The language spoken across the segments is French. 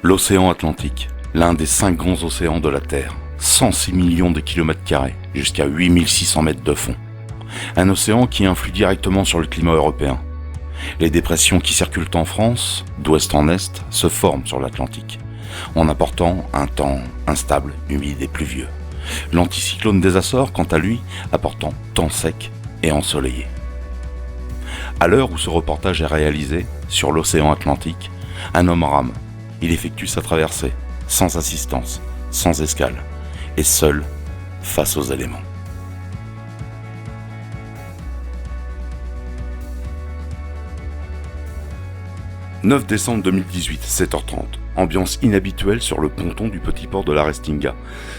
L'océan Atlantique, l'un des 5 grands océans de la Terre, 106 millions de kilomètres carrés, jusqu'à 8600 mètres de fond. Un océan qui influe directement sur le climat européen. Les dépressions qui circulent en France, d'ouest en est, se forment sur l'Atlantique, en apportant un temps instable, humide et pluvieux. L'anticyclone des Açores, quant à lui, apportant temps sec et ensoleillé. À l'heure où ce reportage est réalisé, sur l'océan Atlantique, un homme rame. Il effectue sa traversée, sans assistance, sans escale, et seul, face aux éléments. « 9 décembre 2018, 7h30. Ambiance inhabituelle sur le ponton du petit port de la Restinga,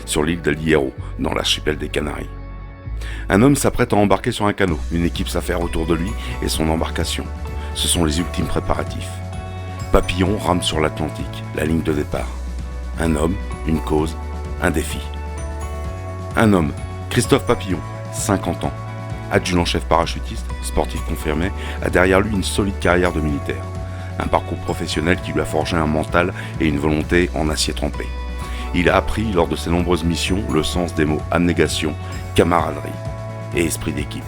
sur l'île d'El Hierro, dans l'archipel des Canaries. Un homme s'apprête à embarquer sur un canot, une équipe s'affaire autour de lui et son embarcation. Ce sont les ultimes préparatifs. Papillon rame sur l'Atlantique, la ligne de départ. Un homme, une cause, un défi. Un homme, Christophe Papillon, 50 ans. Adjudant-chef parachutiste, sportif confirmé, a derrière lui une solide carrière de militaire. Un parcours professionnel qui lui a forgé un mental et une volonté en acier trempé. Il a appris lors de ses nombreuses missions le sens des mots abnégation, camaraderie et esprit d'équipe.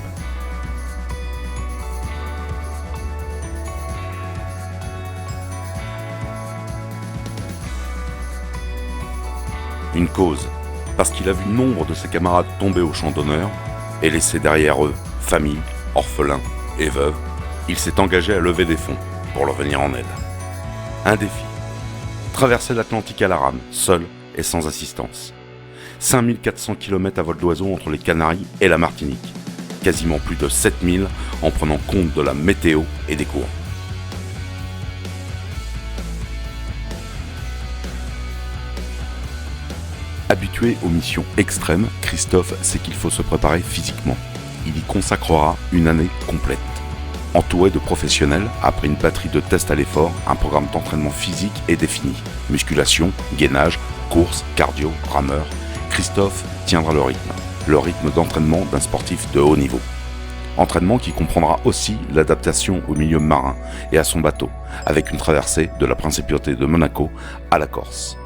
Une cause, parce qu'il a vu nombre de ses camarades tomber au champ d'honneur et laisser derrière eux famille, orphelins et veuves. Il s'est engagé à lever des fonds pour leur venir en aide. Un défi, traverser l'Atlantique à la rame, seul et sans assistance. 5400 km à vol d'oiseau entre les Canaries et la Martinique. Quasiment plus de 7000 en prenant compte de la météo et des courants. Habitué aux missions extrêmes, Christophe sait qu'il faut se préparer physiquement. Il y consacrera une année complète. Entouré de professionnels, après une batterie de tests à l'effort, un programme d'entraînement physique est défini. Musculation, gainage, course, cardio, rameur. Christophe tiendra le rythme d'entraînement d'un sportif de haut niveau. Entraînement qui comprendra aussi l'adaptation au milieu marin et à son bateau, avec une traversée de la principauté de Monaco à la Corse.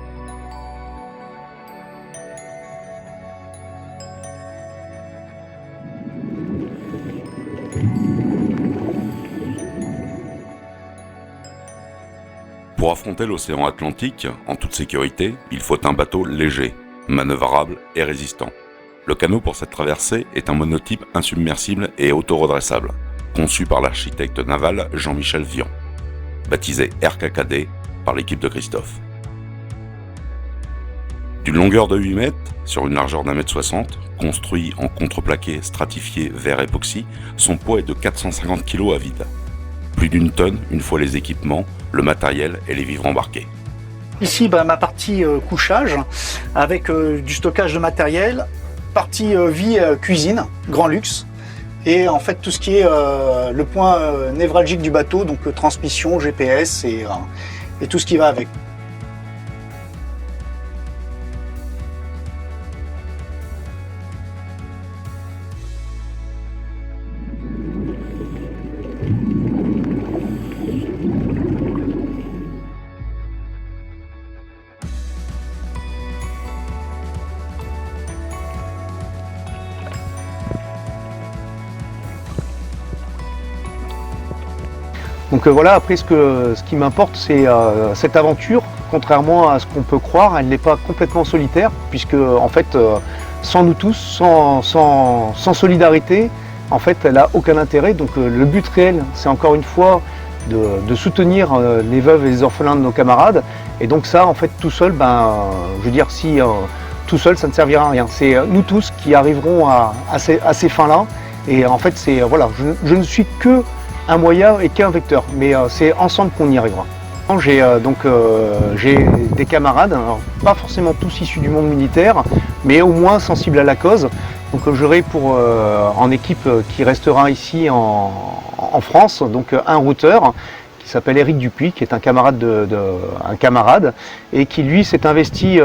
Pour affronter l'océan Atlantique, en toute sécurité, il faut un bateau léger, manœuvrable et résistant. Le canot pour cette traversée est un monotype insubmersible et auto-redressable, conçu par l'architecte naval Jean-Michel Vian, baptisé RKKD par l'équipe de Christophe. D'une longueur de 8 mètres, sur une largeur d'1,60 m, construit en contreplaqué stratifié verre époxy, son poids est de 450 kg à vide. Plus d'1 tonne une fois les équipements, le matériel et les vivres embarqués. Ici, ma partie couchage, avec du stockage de matériel, partie vie cuisine, grand luxe, et en fait tout ce qui est le point névralgique du bateau, donc transmission, GPS et tout ce qui va avec. Donc voilà, après ce qui m'importe, c'est cette aventure, contrairement à ce qu'on peut croire, elle n'est pas complètement solitaire, puisque en fait, sans nous tous, sans solidarité, en fait, elle n'a aucun intérêt. Donc le but réel, c'est encore une fois de soutenir les veuves et les orphelins de nos camarades. Et donc ça, en fait, tout seul, je veux dire, si tout seul, ça ne servira à rien. C'est nous tous qui arriverons à ces fins-là. Et en fait, c'est voilà, je ne suis que un moyen et qu'un vecteur, mais c'est ensemble qu'on y arrivera. J'ai des camarades, alors, pas forcément tous issus du monde militaire, mais au moins sensibles à la cause. Donc j'aurai en équipe qui restera ici en France, donc un routeur qui s'appelle Éric Dupuis, qui est un camarade et qui lui s'est investi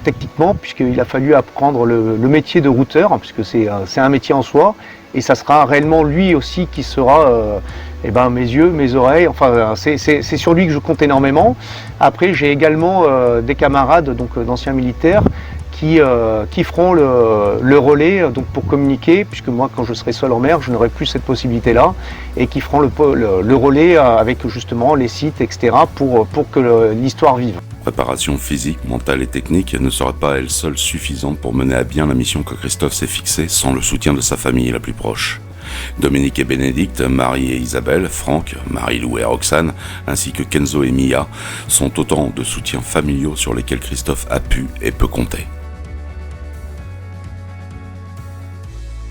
techniquement, puisqu'il a fallu apprendre le métier de routeur, puisque c'est un métier en soi. Et ça sera réellement lui aussi qui sera eh ben, mes yeux, mes oreilles, enfin c'est sur lui que je compte énormément. Après j'ai également des camarades d'anciens militaires qui feront le relais donc pour communiquer, puisque moi quand je serai seul en mer je n'aurai plus cette possibilité là, et qui feront le relais avec justement les sites etc. pour que l'histoire vive. Préparation physique, mentale et technique ne serait pas elle seule suffisante pour mener à bien la mission que Christophe s'est fixée sans le soutien de sa famille la plus proche. Dominique et Bénédicte, Marie et Isabelle, Franck, Marie-Lou et Roxane, ainsi que Kenzo et Mia, sont autant de soutiens familiaux sur lesquels Christophe a pu et peut compter.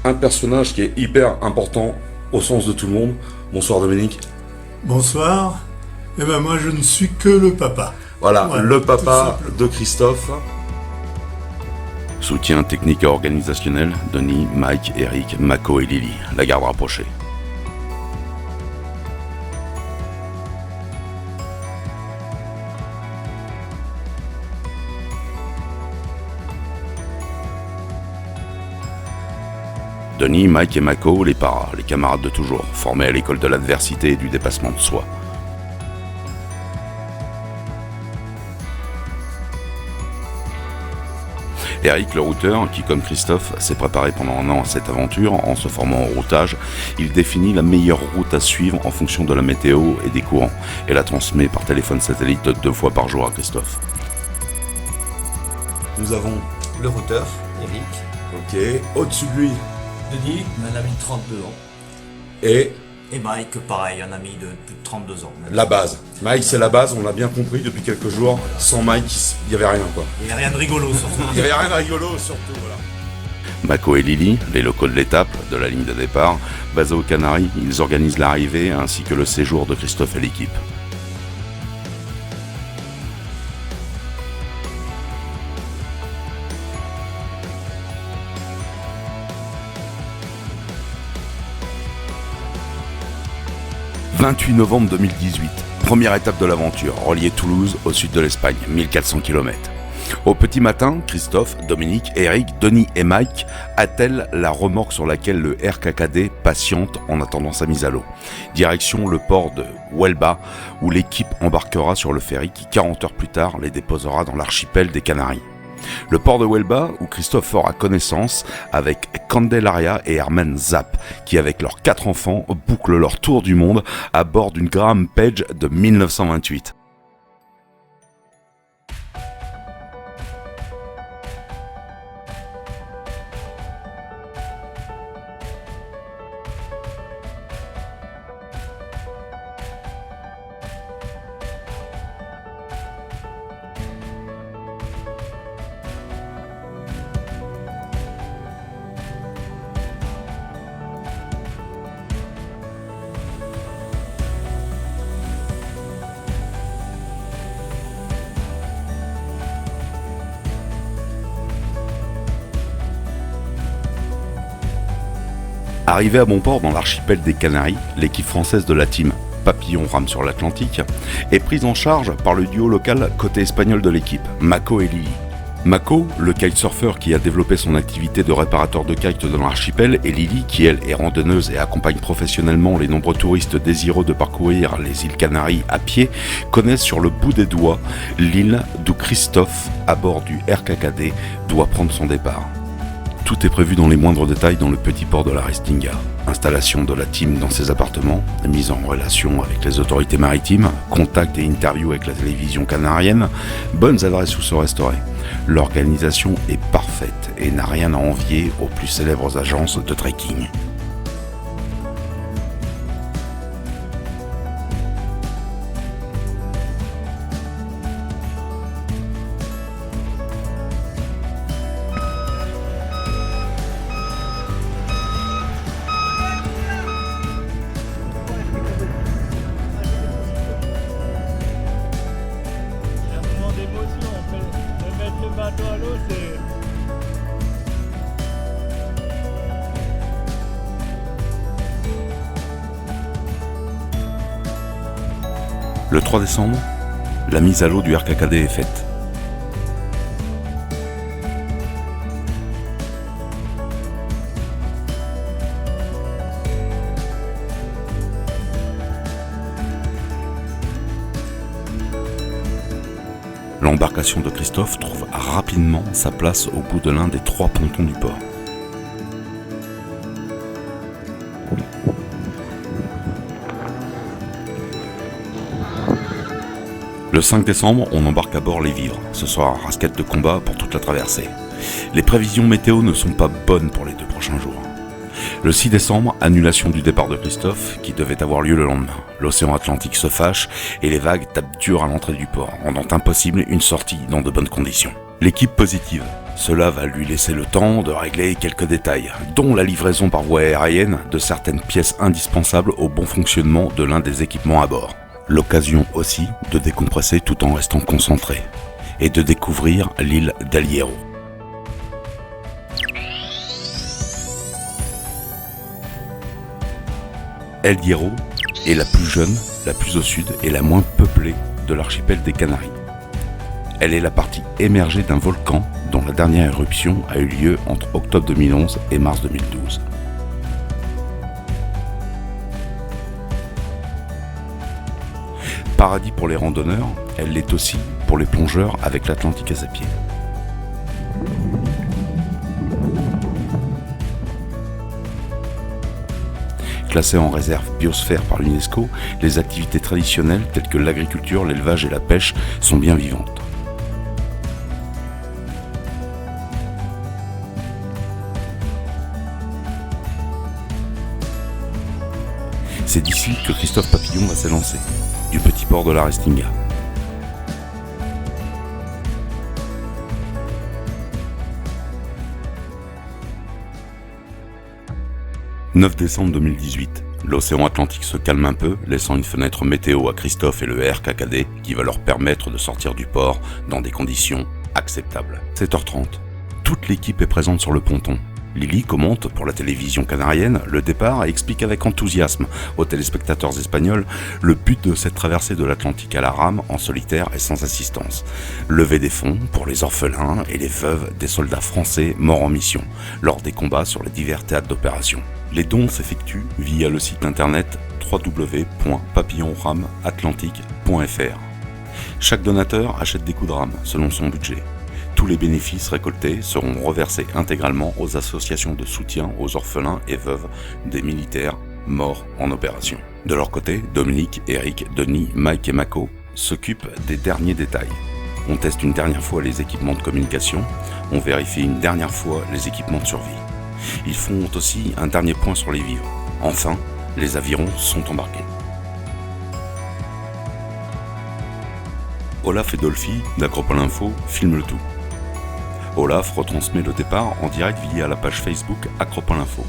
Un personnage qui est hyper important au sens de tout le monde. Bonsoir Dominique. Bonsoir. Eh ben moi je ne suis que le papa. Voilà, le papa de Christophe. Soutien technique et organisationnel, Denis, Mike, Eric, Mako et Lily, la garde rapprochée. Denis, Mike et Mako, les paras, les camarades de toujours, formés à l'école de l'adversité et du dépassement de soi. Eric, le routeur, qui comme Christophe s'est préparé pendant un an à cette aventure en se formant au routage, il définit la meilleure route à suivre en fonction de la météo et des courants et la transmet par téléphone satellite 2 fois par jour à Christophe. Nous avons le routeur, Eric. Ok, au-dessus de lui. Denis, un ami de 32 ans. Et Mike, pareil, un ami de plus de 32 ans. la base. Mike, c'est la base, on l'a bien compris depuis quelques jours. Sans Mike, il n'y avait rien, quoi. Il n'y a rien de rigolo, surtout. Il n'y avait rien de rigolo, surtout, voilà. Mako et Lily, les locaux de l'étape, de la ligne de départ, basés aux Canaries, ils organisent l'arrivée ainsi que le séjour de Christophe et l'équipe. « 28 novembre 2018, première étape de l'aventure, relier Toulouse au sud de l'Espagne, 1400 km. Au petit matin, Christophe, Dominique, Eric, Denis et Mike attellent la remorque sur laquelle le RKKD patiente en attendant sa mise à l'eau. Direction le port de Huelva, où l'équipe embarquera sur le ferry qui 40 heures plus tard les déposera dans l'archipel des Canaries. Le port de Huelva, où Christophe fera connaissance avec Candelaria et Herman Zapp, qui avec leurs 4 enfants bouclent leur tour du monde à bord d'une Graham Page de 1928. Arrivée à bon port dans l'archipel des Canaries, l'équipe française de la team Papillon rame sur l'Atlantique est prise en charge par le duo local côté espagnol de l'équipe, Mako et Lily. Mako, le kitesurfer qui a développé son activité de réparateur de kites dans l'archipel, et Lily, qui elle est randonneuse et accompagne professionnellement les nombreux touristes désireux de parcourir les îles Canaries à pied, connaissent sur le bout des doigts l'île d'où Christophe, à bord du RKKD, doit prendre son départ. Tout est prévu dans les moindres détails dans le petit port de la Restinga. Installation de la team dans ses appartements, mise en relation avec les autorités maritimes, contact et interview avec la télévision canarienne, bonnes adresses où se restaurer. L'organisation est parfaite et n'a rien à envier aux plus célèbres agences de trekking. Le 3 décembre, la mise à l'eau du RKKD est faite. L'embarcation de Christophe trouve rapidement sa place au bout de l'un des 3 pontons du port. Le 5 décembre, on embarque à bord les vivres. Ce sera un rasquette de combat pour toute la traversée. Les prévisions météo ne sont pas bonnes pour les 2 prochains jours. Le 6 décembre, annulation du départ de Christophe, qui devait avoir lieu le lendemain. L'océan Atlantique se fâche et les vagues tapent dur à l'entrée du port, rendant impossible une sortie dans de bonnes conditions. L'équipe positive. Cela va lui laisser le temps de régler quelques détails, dont la livraison par voie aérienne de certaines pièces indispensables au bon fonctionnement de l'un des équipements à bord. L'occasion aussi de décompresser tout en restant concentré et de découvrir l'île d'El Hierro. El Hierro est la plus jeune, la plus au sud et la moins peuplée de l'archipel des Canaries. Elle est la partie émergée d'un volcan dont la dernière éruption a eu lieu entre octobre 2011 et mars 2012. Paradis pour les randonneurs, elle l'est aussi pour les plongeurs avec l'Atlantique à ses pieds. Classée en réserve biosphère par l'UNESCO, les activités traditionnelles telles que l'agriculture, l'élevage et la pêche sont bien vivantes. C'est d'ici que Christophe Papillon va s'élancer, du petit port de la Restinga. « 9 décembre 2018. L'océan Atlantique se calme un peu, laissant une fenêtre météo à Christophe et le RKKD qui va leur permettre de sortir du port dans des conditions acceptables. 7h30. Toute l'équipe est présente sur le ponton. Lily commente pour la télévision canarienne le départ et explique avec enthousiasme aux téléspectateurs espagnols le but de cette traversée de l'Atlantique à la rame en solitaire et sans assistance. Lever des fonds pour les orphelins et les veuves des soldats français morts en mission lors des combats sur les divers théâtres d'opération. Les dons s'effectuent via le site internet www.papillonrameatlantique.fr. Chaque donateur achète des coups de rame selon son budget. Tous les bénéfices récoltés seront reversés intégralement aux associations de soutien aux orphelins et veuves des militaires morts en opération. De leur côté, Dominique, Eric, Denis, Mike et Mako s'occupent des derniers détails. On teste une dernière fois les équipements de communication, on vérifie une dernière fois les équipements de survie. Ils font aussi un dernier point sur les vivres. Enfin, les avirons sont embarqués. Olaf et Dolphy d'Acropole Info filment le tout. Olaf retransmet le départ en direct via la page Facebook Acropole Info.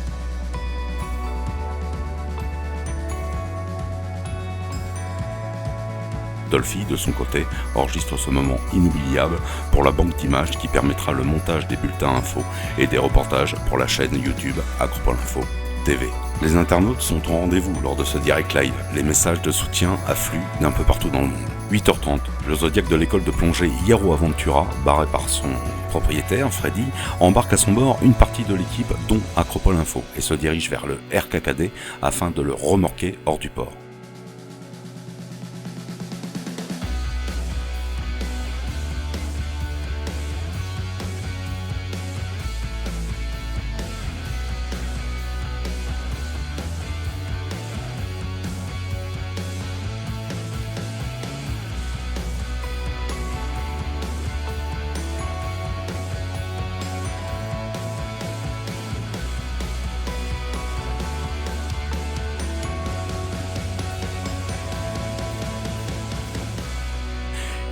Dolphy, de son côté, enregistre ce moment inoubliable pour la banque d'images qui permettra le montage des bulletins info et des reportages pour la chaîne YouTube Acropole Info TV. Les internautes sont au rendez-vous lors de ce direct live. Les messages de soutien affluent d'un peu partout dans le monde. 8h30, le Zodiac de l'école de plongée Hierro Aventura, barré par son propriétaire, Freddy, embarque à son bord une partie de l'équipe, dont Acropole Info, et se dirige vers le RKKD afin de le remorquer hors du port.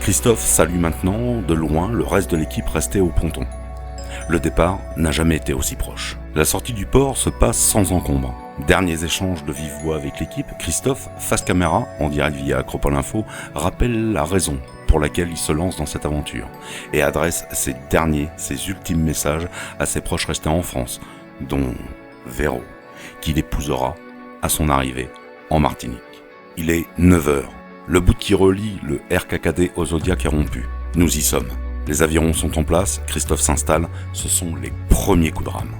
Christophe salue maintenant de loin le reste de l'équipe restée au ponton. Le départ n'a jamais été aussi proche. La sortie du port se passe sans encombre. Derniers échanges de vive voix avec l'équipe, Christophe, face caméra, en direct via Acropole Info, rappelle la raison pour laquelle il se lance dans cette aventure et adresse ses ultimes messages à ses proches restés en France, dont Véro, qu'il épousera à son arrivée en Martinique. Il est 9h. Le bout qui relie le RKKD au Zodiac est rompu. Nous y sommes. Les avirons sont en place, Christophe s'installe, ce sont les premiers coups de rame.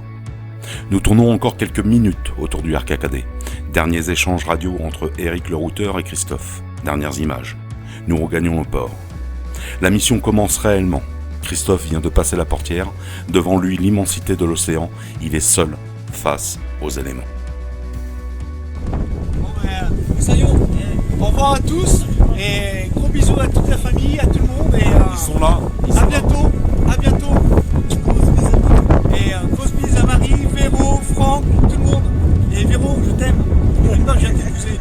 Nous tournons encore quelques minutes autour du RKKD. Derniers échanges radio entre Eric le routeur et Christophe. Dernières images. Nous regagnons le port. La mission commence réellement. Christophe vient de passer la portière, devant lui l'immensité de l'océan, il est seul face aux éléments. Au revoir à tous et gros bisous à toute la famille, à tout le monde et Ils sont là. à bientôt, à bientôt. Et grosse bise à Marie, Véro, Franck, tout le monde. Et Véro, je t'aime. Une fois que je viens de t'épouser.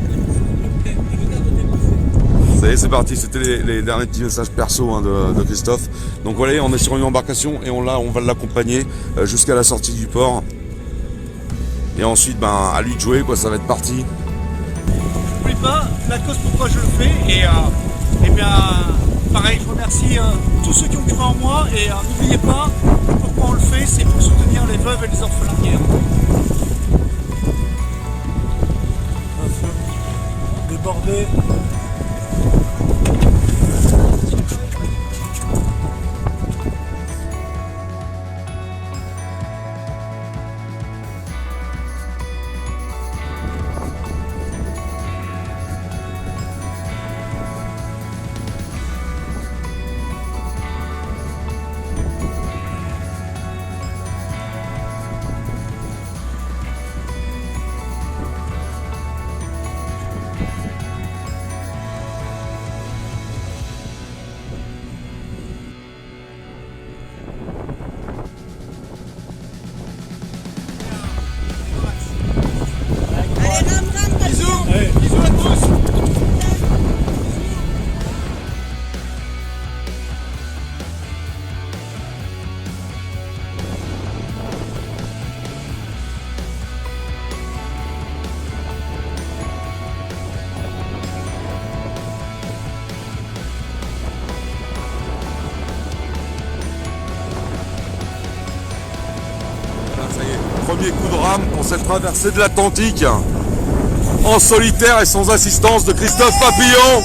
Ça y est, c'est parti, c'était les derniers petits messages perso de Christophe. Donc voilà, on est sur une embarcation et on va l'accompagner jusqu'à la sortie du port. Et ensuite, à lui de jouer, quoi, ça va être parti. N'oublie pas la cause pourquoi je le fais et bien pareil, je remercie tous ceux qui ont cru en moi et n'oubliez pas pourquoi on le fait, c'est pour soutenir les veuves et les orphelins de guerre. Débordé. Bisous à tous. Ça y est, premier coup de rame pour cette traversée de l'Atlantique. En solitaire et sans assistance de Christophe Papillon.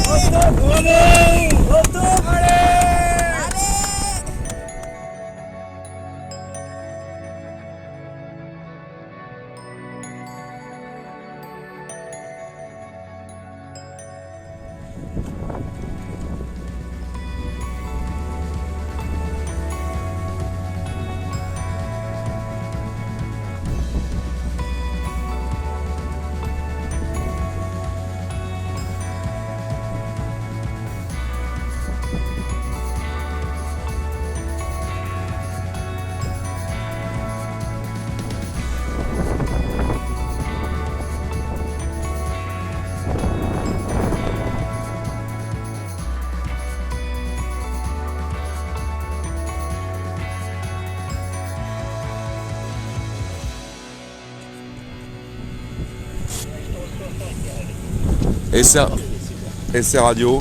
SR Radio.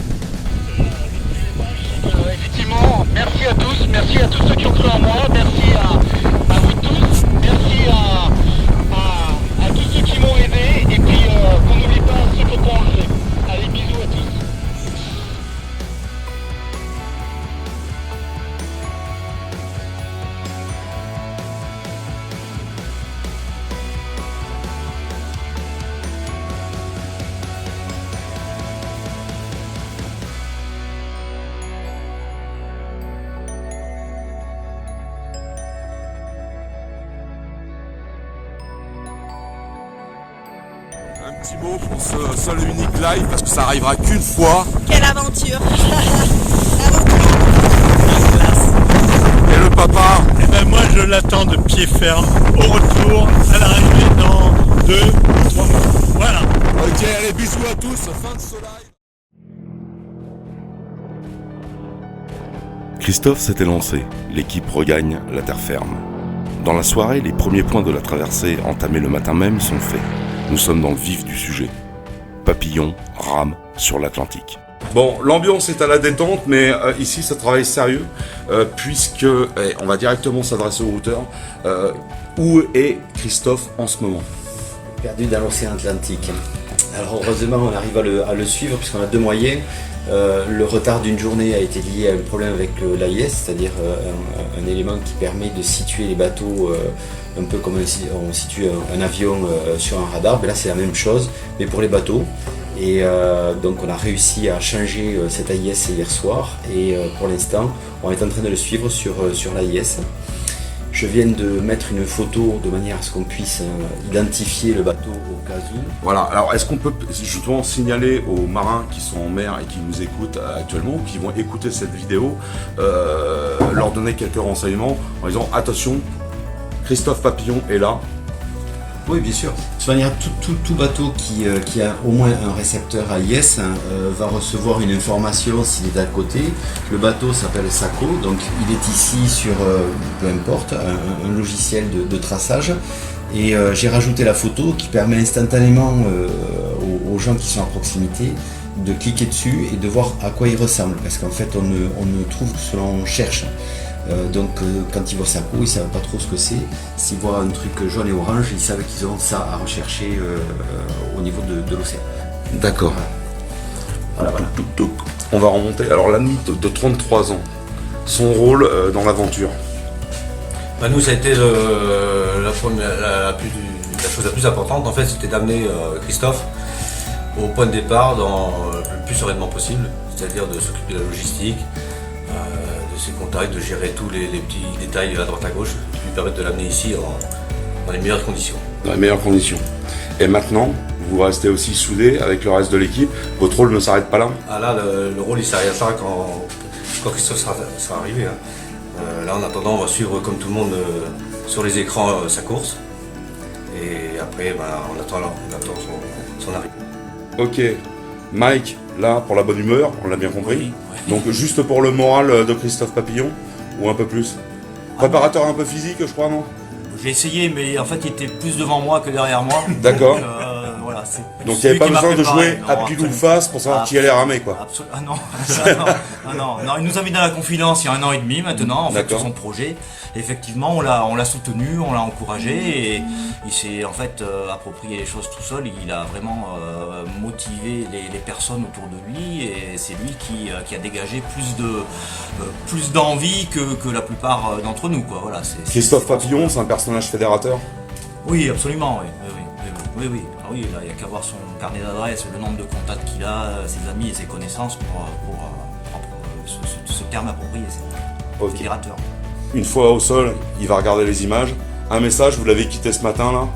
Effectivement, merci à tous ceux qui ont cru en moi, merci à vous tous, merci à tous ceux qui m'ont aidé, et puis qu'on n'oublie pas ce pourquoi on le fait. Allez, bisous à tous. Un petit mot pour ce seul et unique live parce que ça arrivera qu'une fois. Quelle aventure! Et le papa, Et ben moi je l'attends de pied ferme au retour à l'arrivée dans 2-3 mois. Voilà. ok, allez, bisous à tous, fin de ce live. Christophe s'était lancé, l'équipe regagne la terre ferme. Dans la soirée, les premiers points de la traversée entamés le matin même sont faits. Nous sommes dans le vif du sujet. Papillon rame sur l'Atlantique. Bon, l'ambiance est à la détente, mais ici ça travaille sérieux, puisque on va directement s'adresser au routeur. Où est Christophe en ce moment? Perdu dans l'océan Atlantique. Alors heureusement on arrive à le suivre puisqu'on a deux moyens. Le retard d'une journée a été lié à un problème avec l'AIS, c'est-à-dire un élément qui permet de situer les bateaux un peu comme on situe un avion sur un radar. Mais là c'est la même chose, mais pour les bateaux. Et donc on a réussi à changer cet AIS hier soir et pour l'instant on est en train de le suivre sur l'AIS. Je viens de mettre une photo de manière à ce qu'on puisse identifier le bateau au cas où. Voilà, alors est-ce qu'on peut justement signaler aux marins qui sont en mer et qui nous écoutent actuellement, ou qui vont écouter cette vidéo, leur donner quelques renseignements en disant attention, Christophe Papillon est là. Oui, bien sûr. De toute manière, tout bateau qui a au moins un récepteur AIS va recevoir une information s'il est à côté. Le bateau s'appelle SACO, donc il est ici sur, peu importe, un logiciel de traçage. Et j'ai rajouté la photo qui permet instantanément aux gens qui sont à proximité de cliquer dessus et de voir à quoi il ressemble. Parce qu'en fait, on ne trouve que ce que l'on cherche. Donc quand ils voient SACO, ils ne savent pas trop ce que c'est. S'ils voient un truc jaune et orange, ils savent qu'ils ont ça à rechercher au niveau de l'océan. D'accord. Voilà. On va remonter. Alors l'ami de 33 ans, son rôle dans l'aventure. Bah nous, ça a été la chose la plus importante, en fait, c'était d'amener Christophe au point de départ le plus sereinement possible, c'est-à-dire de s'occuper de la logistique, de ses contacts, de gérer tous les petits détails à droite à gauche, qui lui permettent de l'amener ici dans les meilleures conditions. Dans les meilleures conditions. Et maintenant, vous restez aussi soudés avec le reste de l'équipe. Votre rôle ne s'arrête pas là. Ah là, le rôle il s'arrêtera quand Christophe sera arrivé. Hein. Là, en attendant, on va suivre comme tout le monde sur les écrans sa course. Et après, on attend son arrivée. Ok. Mike, là, pour la bonne humeur, on l'a bien compris. Donc juste pour le moral de Christophe Papillon, ou un peu plus. Préparateur un peu physique, je crois, non? J'ai essayé, mais en fait, il était plus devant moi que derrière moi. D'accord. Voilà, donc il n'y avait pas besoin de jouer à pile ou face pour savoir qui allait ramer, quoi. Ah non, non, il nous a mis dans la confidence il y a 1 an et demi maintenant, en fait, sur son projet. Effectivement, on l'a soutenu, on l'a encouragé et il s'est en fait approprié les choses tout seul. Il a vraiment motivé les personnes autour de lui et c'est lui qui a dégagé plus d'envie que la plupart d'entre nous, quoi. Voilà, Christophe Papillon, c'est un personnage fédérateur? Oui, absolument, oui. Ah oui, là, il n'y a qu'à voir son carnet d'adresse, le nombre de contacts qu'il a, ses amis et ses connaissances pour ce terme approprié, c'est fédérateur. Une fois au sol, il va regarder les images. Un message, vous l'avez quitté ce matin là?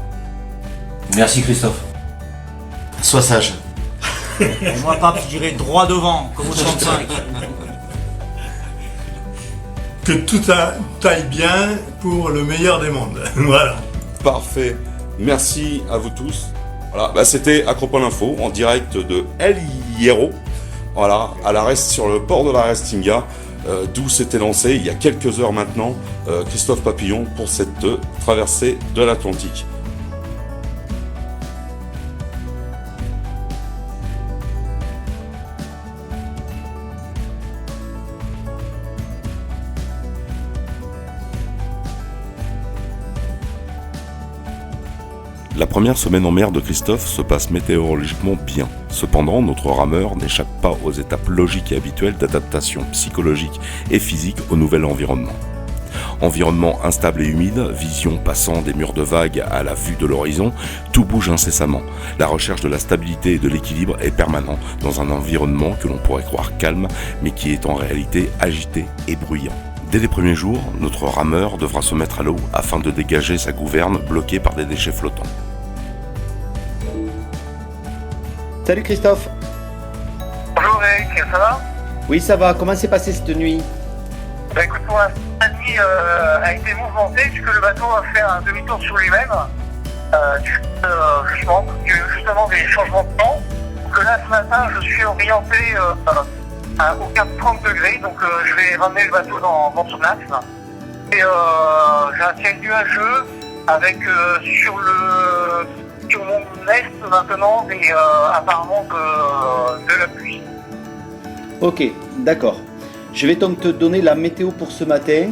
Merci Christophe. Sois sage. Et moi, pape, je dirais droit devant, comme au 35. Que tout aille bien pour le meilleur des mondes. Voilà. Parfait. Merci à vous tous. Voilà, c'était Acropole Info en direct de El Hierro. Voilà, sur le port de la Restinga, d'où s'était lancé il y a quelques heures maintenant Christophe Papillon pour cette traversée de l'Atlantique. La première semaine en mer de Christophe se passe météorologiquement bien. Cependant, notre rameur n'échappe pas aux étapes logiques et habituelles d'adaptation psychologique et physique au nouvel environnement. Environnement instable et humide, vision passant des murs de vagues à la vue de l'horizon, tout bouge incessamment. La recherche de la stabilité et de l'équilibre est permanente dans un environnement que l'on pourrait croire calme, mais qui est en réalité agité et bruyant. Dès les premiers jours, notre rameur devra se mettre à l'eau afin de dégager sa gouverne bloquée par des déchets flottants. Salut Christophe. Bonjour Eric, ça va? Oui, ça va. Comment s'est passée cette nuit? Bah écoute, pour l'instant, la nuit a été mouvementée puisque le bateau a fait un demi-tour sur lui-même. Justement des changements de temps. Donc là, ce matin, je suis orienté au cap 30 degrés, donc je vais ramener le bateau dans son axe. Et j'ai un ciel nuageux avec sur mon est maintenant et apparemment de la pluie. Ok, d'accord. Je vais donc te donner la météo pour ce matin.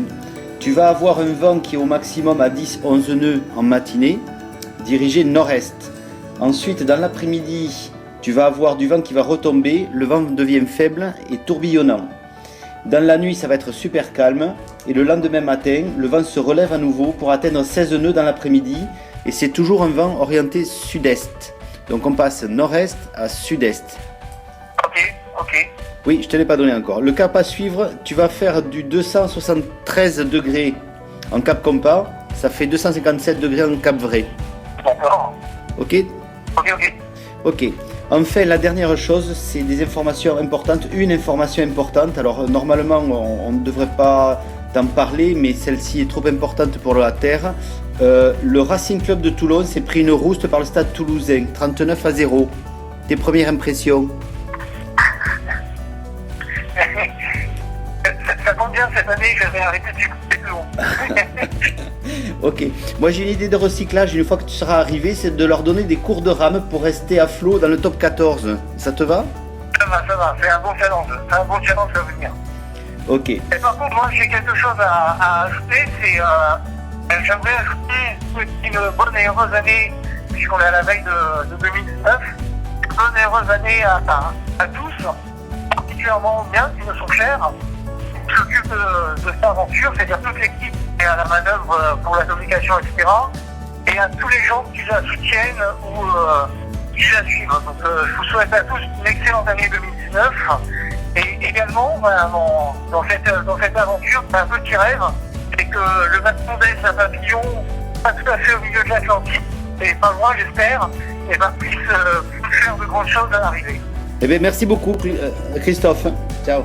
Tu vas avoir un vent qui est au maximum à 10-11 nœuds en matinée, dirigé nord-est. Ensuite, dans l'après-midi, tu vas avoir du vent qui va retomber, le vent devient faible et tourbillonnant. Dans la nuit, ça va être super calme et le lendemain matin, le vent se relève à nouveau pour atteindre 16 nœuds dans l'après-midi et c'est toujours un vent orienté sud-est. Donc on passe nord-est à sud-est. Ok. Oui, je te l'ai pas donné encore. Le cap à suivre, tu vas faire du 273 degrés en cap compas. Ça fait 257 degrés en cap vrai. D'accord. Ok. Ok. Enfin, la dernière chose, c'est des informations importantes. Une information importante. Alors, normalement, on ne devrait pas t'en parler, mais celle-ci est trop importante pour la terre. Le Racing Club de Toulon s'est pris une rouste par le Stade Toulousain, 39-0. Tes premières impressions? Ça tombe bien, cette année, je vais arrêter de couper plus long. Ok. Moi, j'ai une idée de recyclage. Une fois que tu seras arrivé, c'est de leur donner des cours de rame pour rester à flot dans le top 14. Ça te va? Ça va. C'est un bon challenge. C'est un bon challenge à venir. Ok. Et par contre, moi, j'ai quelque chose à ajouter. J'aimerais ajouter une bonne et heureuse année, puisqu'on est à la veille de 2019. Une bonne et heureuse année à tous, particulièrement aux miens qui me sont chers, qui s'occupent de cette aventure, c'est-à-dire toute l'équipe qui est à la manœuvre pour la communication, etc. Et à tous les gens qui la soutiennent ou qui la suivent. Donc je vous souhaite à tous une excellente année 2019. Et également, dans cette aventure, c'est un petit rêve, c'est que le Vatmondès à Papillon, pas tout à fait au milieu de l'Atlantique, et pas loin j'espère, et puisse faire de grandes choses à l'arrivée. Eh bien, merci beaucoup, Christophe. Ciao.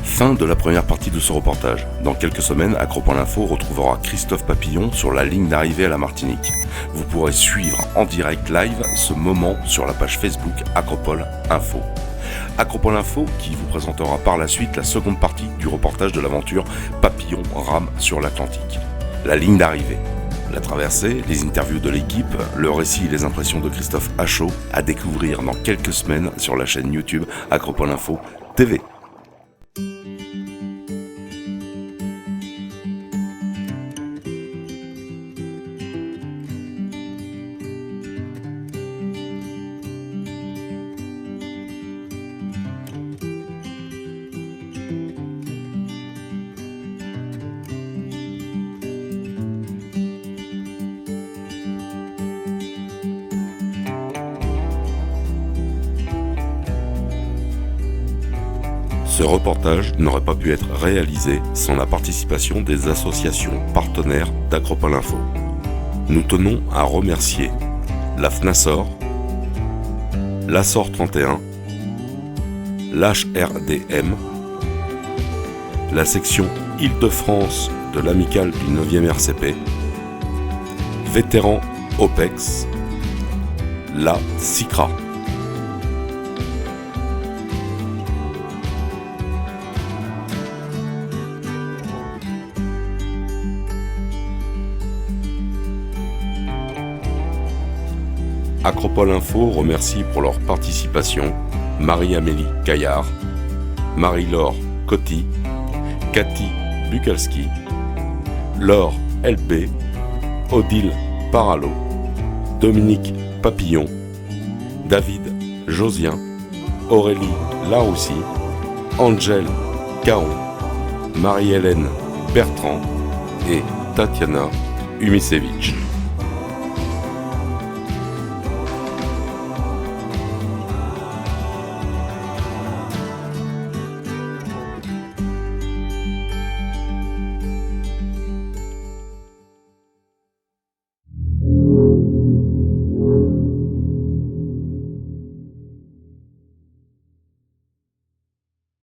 Fin de la première partie de ce reportage. Dans quelques semaines, Acropole Info retrouvera Christophe Papillon sur la ligne d'arrivée à la Martinique. Vous pourrez suivre en direct live ce moment sur la page Facebook Acropole Info. Acropole Info qui vous présentera par la suite la seconde partie du reportage de l'aventure Papillon rame sur l'Atlantique. La ligne d'arrivée, la traversée, les interviews de l'équipe, le récit et les impressions de Christophe Achot à découvrir dans quelques semaines sur la chaîne YouTube Acropole Info TV. Ce reportage n'aurait pas pu être réalisé sans la participation des associations partenaires d'Acropole Info. Nous tenons à remercier la FNASOR, l'ASSOR 31, l'HRDM, la section Île-de-France de l'Amicale du 9e RCP, Vétérans OPEX, la CICRA. Acropole Info remercie pour leur participation Marie-Amélie Caillard, Marie-Laure Coty, Cathy Bukalski, Laure LB, Odile Paralo, Dominique Papillon, David Josien, Aurélie Laroussi, Angèle Caron, Marie-Hélène Bertrand et Tatiana Umisevich.